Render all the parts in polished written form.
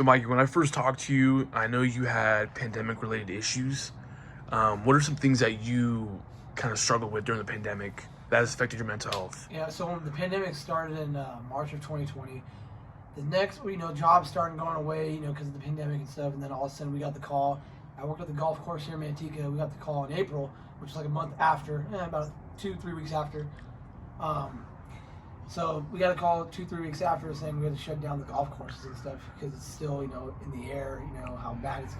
So, Mikey, when I first talked to you, I know you had pandemic-related issues. What are some things that you kind of struggled with during the pandemic that has affected your mental health? Yeah, so when the pandemic started in March of 2020, the next, jobs started going away, because of the pandemic and stuff, and then all of a sudden we got the call. I worked at the golf course here in Manteca. We got the call in April, which is like a month after, about 2-3 weeks after. So we got a call 2-3 weeks after saying we had to shut down the golf courses and stuff because it's still, in the air, how bad it's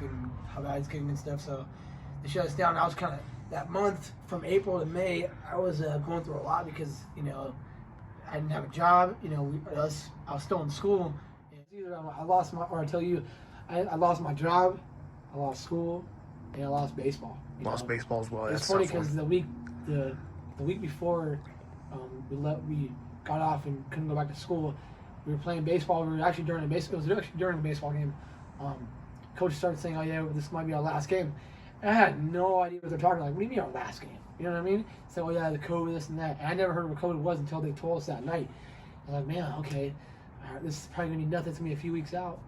getting and stuff. So they shut us down. I was kind of that month from April to May. I was going through a lot because I didn't have a job. I was still in school. Either I lost my, or I tell you, I lost my job, I lost school, and I lost baseball. Lost baseball as well. It's funny because the week before we got off and couldn't go back to school, we were playing baseball. We were actually during a baseball game. Coach started saying, "Oh yeah, this might be our last game." And I had no idea what they're talking. Like, what do you mean our last game? You know what I mean? So, oh yeah, the COVID, this and that. And I never heard what COVID was until they told us that night. I was like, man, okay, all right, this is probably gonna be nothing. It's gonna be a few weeks out.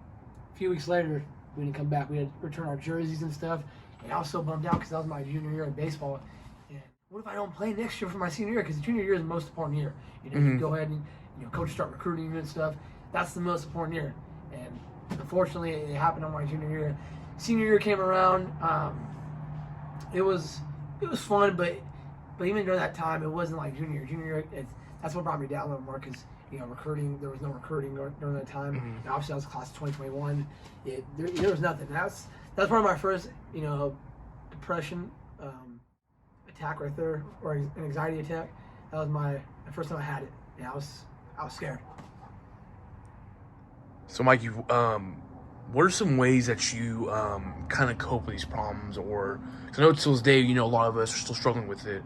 A few weeks later, we didn't come back. We had to return our jerseys and stuff. And I was so bummed out because that was my junior year in baseball. And what if I don't play next year for my senior year? Because the junior year is the most important year. You go ahead and coach start recruiting you and stuff. That's the most important year. And unfortunately, it happened on my junior year. Senior year came around. It was fun, but even during that time, it wasn't like junior year. Junior year, that's what brought me down a little more because recruiting. There was no recruiting during that time. And obviously, I was class of 2021. There was nothing. That's one of my first depression attack right there, or an anxiety attack. That was my first time I had it. Yeah, I was scared. So, Mikey, what are some ways that you kind of cope with these problems? Or, because I know till this day, a lot of us are still struggling with it.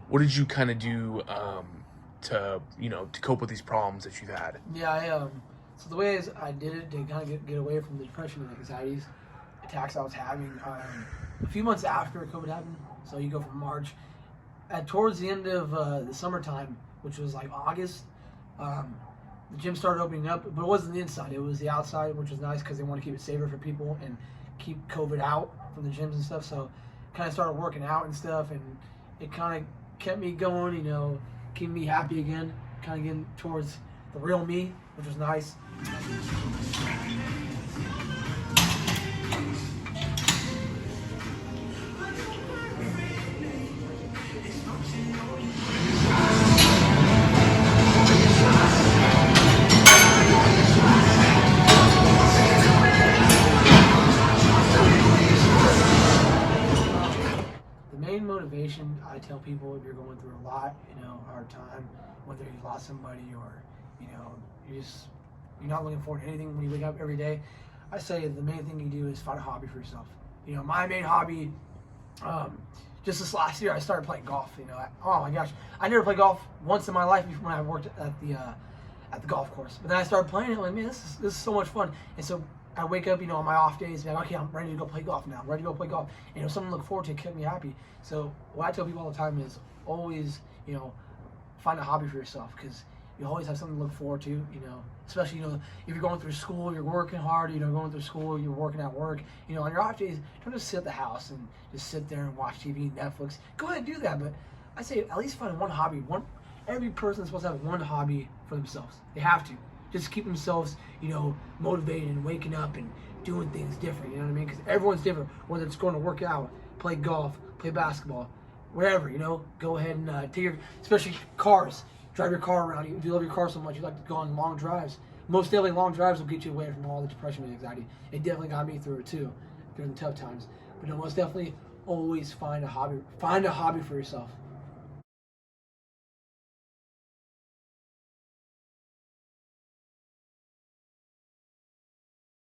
What did you kind of do to cope with these problems that you've had? Yeah, so the way I did it to kind of get away from the depression and anxieties attacks I was having, a few months after COVID happened, so you go from March, towards the end of the summertime, which was like August, the gym started opening up, but it wasn't the inside, it was the outside, which was nice because they want to keep it safer for people and keep COVID out from the gyms and stuff. So kind of started working out and stuff, and it kind of kept me going, keeping me happy again, kind of getting towards the real me, which was nice. Motivation, I tell people, if you're going through a lot, hard time, whether you've lost somebody or you're not looking forward to anything when you wake up every day, I say the main thing you do is find a hobby for yourself. My main hobby, just this last year, I started playing golf. Oh my gosh, I never played golf once in my life before when I worked at the golf course. But then I started playing it, like, man, this is so much fun. And so I wake up, on my off days, man, okay, I'm ready to go play golf now. I'm ready to go play golf. Something to look forward to kept me happy. So what I tell people all the time is always, find a hobby for yourself because you always have something to look forward to, especially, if you're going through school, you're working hard, going through school, you're working at work, on your off days, don't just sit at the house and just sit there and watch TV, Netflix. Go ahead and do that, but I say at least find one hobby. Every person is supposed to have one hobby for themselves. They have to. Just keep themselves, motivated and waking up and doing things different, you know what I mean? Because everyone's different, whether it's going to work out, play golf, play basketball, wherever, go ahead and take especially cars, drive your car around. If you love your car so much, you like to go on long drives. Most definitely long drives will get you away from all the depression and anxiety. It definitely got me through it too, during the tough times. But most definitely always find a hobby for yourself.